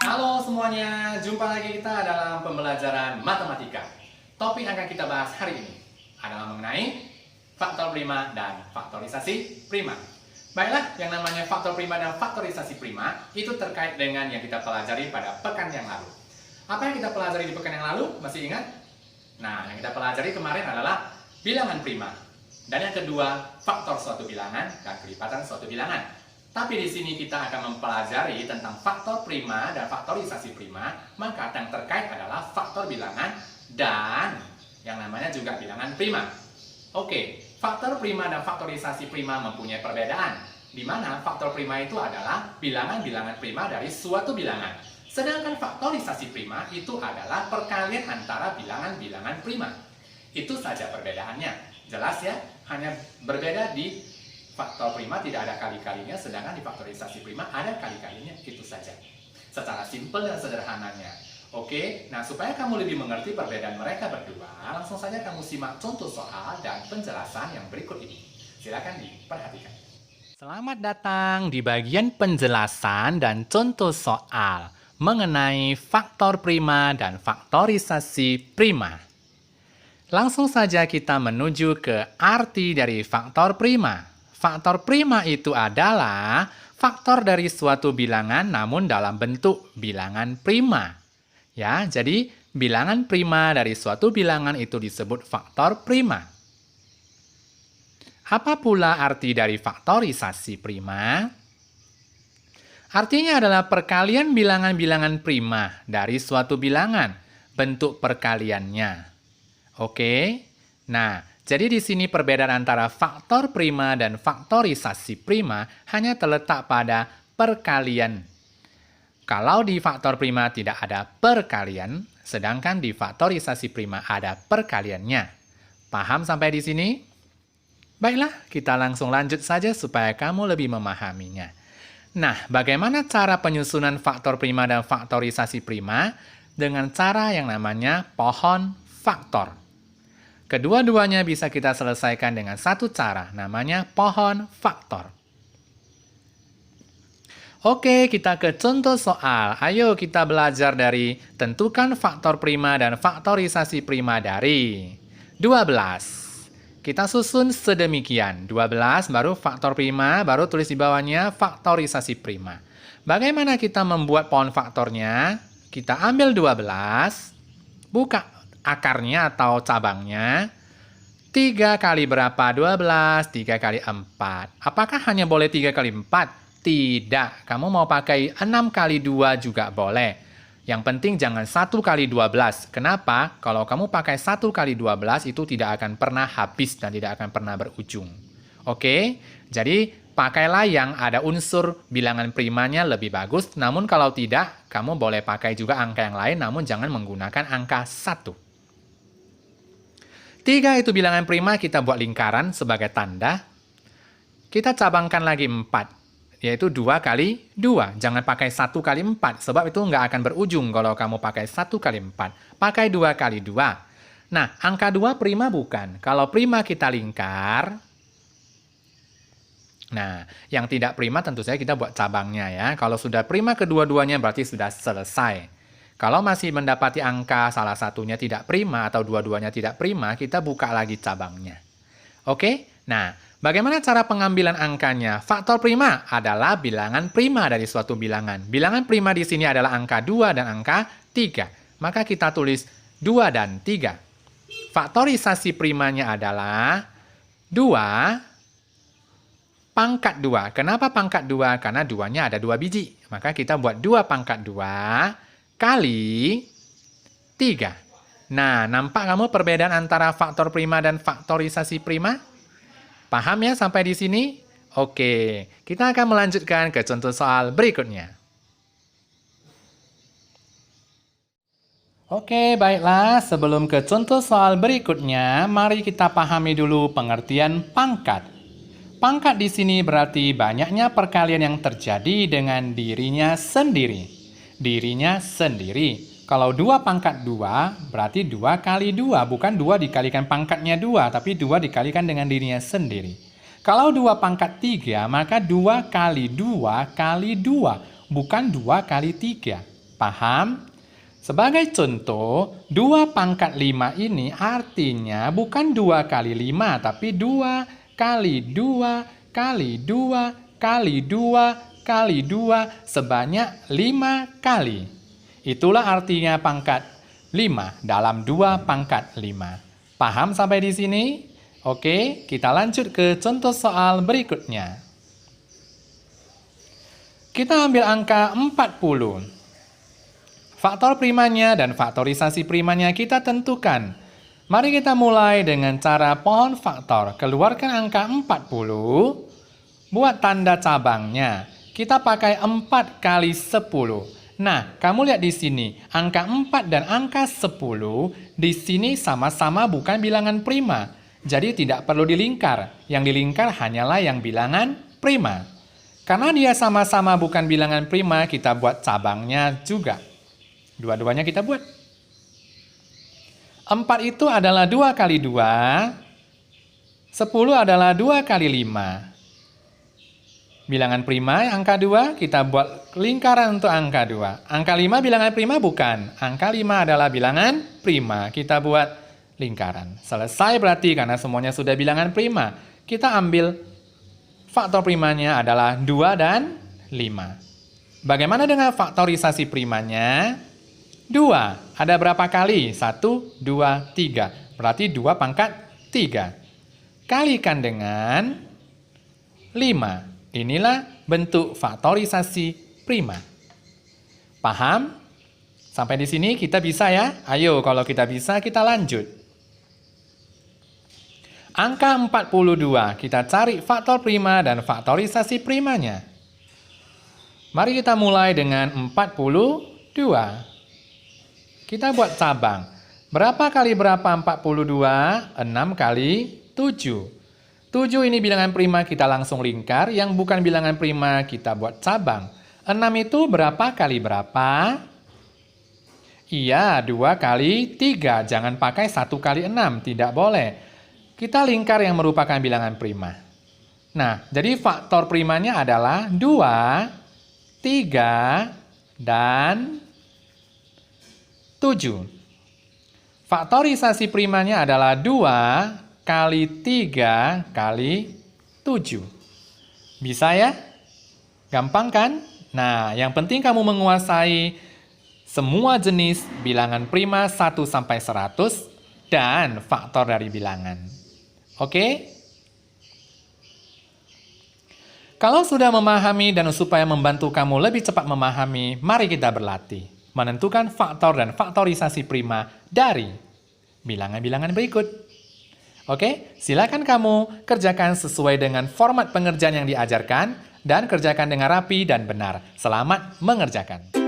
Halo semuanya, jumpa lagi kita dalam pembelajaran matematika. Topik yang akan kita bahas hari ini adalah mengenai faktor prima dan faktorisasi prima. Baiklah, yang namanya faktor prima dan faktorisasi prima itu terkait dengan yang kita pelajari pada pekan yang lalu. Apa yang kita pelajari di pekan yang lalu? Masih ingat? Nah, yang kita pelajari kemarin adalah bilangan prima. Dan yang kedua, faktor suatu bilangan dan kelipatan suatu bilangan. Tapi di sini kita akan mempelajari tentang faktor prima dan faktorisasi prima, maka yang terkait adalah faktor bilangan dan yang namanya juga bilangan prima. Oke, faktor prima dan faktorisasi prima mempunyai perbedaan, di mana faktor prima itu adalah bilangan-bilangan prima dari suatu bilangan. Sedangkan faktorisasi prima itu adalah perkalian antara bilangan-bilangan prima. Itu saja perbedaannya. Jelas ya? Hanya berbeda di faktor prima tidak ada kali-kalinya, sedangkan di faktorisasi prima ada kali-kalinya, itu saja. Secara simpel dan sederhananya. Oke, nah supaya kamu lebih mengerti perbedaan mereka berdua, langsung saja kamu simak contoh soal dan penjelasan yang berikut ini. Silakan diperhatikan. Selamat datang di bagian penjelasan dan contoh soal mengenai faktor prima dan faktorisasi prima. Langsung saja kita menuju ke arti dari faktor prima. Faktor prima itu adalah faktor dari suatu bilangan namun dalam bentuk bilangan prima. Ya, jadi bilangan prima dari suatu bilangan itu disebut faktor prima. Apa pula arti dari faktorisasi prima? Artinya adalah perkalian bilangan-bilangan prima dari suatu bilangan, bentuk perkaliannya. Oke? Nah, jadi di sini perbedaan antara faktor prima dan faktorisasi prima hanya terletak pada perkalian. Kalau di faktor prima tidak ada perkalian, sedangkan di faktorisasi prima ada perkaliannya. Paham sampai di sini? Baiklah, kita langsung lanjut saja supaya kamu lebih memahaminya. Nah, bagaimana cara penyusunan faktor prima dan faktorisasi prima? Dengan cara yang namanya pohon faktor. Kedua-duanya bisa kita selesaikan dengan satu cara, namanya pohon faktor. Oke, kita ke contoh soal. Ayo kita belajar dari tentukan faktor prima dan faktorisasi prima dari 12. Kita susun sedemikian. 12 baru faktor prima, baru tulis di bawahnya faktorisasi prima. Bagaimana kita membuat pohon faktornya? Kita ambil 12, buka akarnya atau cabangnya. 3 kali berapa? 12, 3 kali 4. Apakah hanya boleh 3 kali 4? Tidak. Kamu mau pakai 6 kali 2 juga boleh. Yang penting jangan 1 kali 12. Kenapa? Kalau kamu pakai 1 kali 12 itu tidak akan pernah habis dan tidak akan pernah berujung. Oke? Jadi pakailah yang ada unsur bilangan primanya lebih bagus. Namun kalau tidak, kamu boleh pakai juga angka yang lain namun jangan menggunakan angka 1. 3 itu bilangan prima, kita buat lingkaran sebagai tanda. Kita cabangkan lagi 4. Yaitu 2 kali 2. Jangan pakai 1 kali 4, sebab itu nggak akan berujung kalau kamu pakai 1 kali 4. Pakai 2 kali 2. Nah, angka 2 prima bukan. Kalau prima kita lingkar. Nah, yang tidak prima tentu saja kita buat cabangnya ya. Kalau sudah prima kedua-duanya berarti sudah selesai. Kalau masih mendapati angka salah satunya tidak prima atau dua-duanya tidak prima, kita buka lagi cabangnya. Oke? Nah, bagaimana cara pengambilan angkanya? Faktor prima adalah bilangan prima dari suatu bilangan. Bilangan prima di sini adalah angka 2 dan angka 3. Maka kita tulis 2 dan 3. Faktorisasi primanya adalah 2 pangkat 2. Kenapa pangkat 2? Karena 2-nya ada 2 biji. Maka kita buat 2 pangkat 2 kali 3. Nah, nampak kamu perbedaan antara faktor prima dan faktorisasi prima? Paham ya sampai di sini? Oke, kita akan melanjutkan ke contoh soal berikutnya. Oke, baiklah. Sebelum ke contoh soal berikutnya, mari kita pahami dulu pengertian pangkat. Pangkat di sini berarti banyaknya perkalian yang terjadi dengan dirinya sendiri. Dirinya sendiri. Kalau 2 pangkat 2, berarti 2 kali 2. Bukan 2 dikalikan pangkatnya 2, tapi 2 dikalikan dengan dirinya sendiri. Kalau 2 pangkat 3, maka 2 kali 2 kali 2. Bukan 2 kali 3. Paham? Sebagai contoh, 2 pangkat 5 ini artinya bukan 2 kali 5, tapi 2 kali 2 kali 2 kali 2 kali 2 sebanyak 5 kali. Itulah artinya pangkat 5 dalam 2 pangkat 5. Paham sampai di sini? Oke, kita lanjut ke contoh soal berikutnya. Kita ambil angka 40. Faktor primanya dan faktorisasi primanya kita tentukan. Mari kita mulai dengan cara pohon faktor. Keluarkan angka 40, buat tanda cabangnya. Kita pakai 4 kali 10. Nah, kamu lihat di sini, angka 4 dan angka 10 di sini sama-sama bukan bilangan prima. Jadi tidak perlu dilingkar. Yang dilingkar hanyalah yang bilangan prima. Karena dia sama-sama bukan bilangan prima, kita buat cabangnya juga. Dua-duanya kita buat. 4 itu adalah 2 kali 2, 10 adalah 2 kali 5. Bilangan prima angka 2, kita buat lingkaran untuk angka 2. Angka 5 bilangan prima bukan. Angka 5 adalah bilangan prima. Kita buat lingkaran. Selesai berarti karena semuanya sudah bilangan prima. Kita ambil faktor primanya adalah 2 dan 5. Bagaimana dengan faktorisasi primanya? 2. Ada berapa kali? 1, 2, 3. Berarti 2 pangkat 3. Kalikan dengan 5. Inilah bentuk faktorisasi prima. Paham? Sampai di sini kita bisa ya? Ayo kalau kita bisa kita lanjut. Angka 42, kita cari faktor prima dan faktorisasi primanya. Mari kita mulai dengan 42. Kita buat cabang. Berapa kali berapa 42? 6 kali 7. 7 ini bilangan prima, kita langsung lingkar. Yang bukan bilangan prima, kita buat cabang. 6 itu berapa kali berapa? Iya, 2 kali 3. Jangan pakai 1 kali 6, tidak boleh. Kita lingkar yang merupakan bilangan prima. Nah, jadi faktor primanya adalah 2, 3, dan 7. Faktorisasi primanya adalah 2 kali 3 kali 7. Bisa ya? Gampang kan? Nah, yang penting kamu menguasai semua jenis bilangan prima 1 sampai 100 dan faktor dari bilangan. Oke? Kalau sudah memahami dan supaya membantu kamu lebih cepat memahami, mari kita berlatih menentukan faktor dan faktorisasi prima dari bilangan-bilangan berikut. Oke, silakan kamu kerjakan sesuai dengan format pengerjaan yang diajarkan dan kerjakan dengan rapi dan benar. Selamat mengerjakan.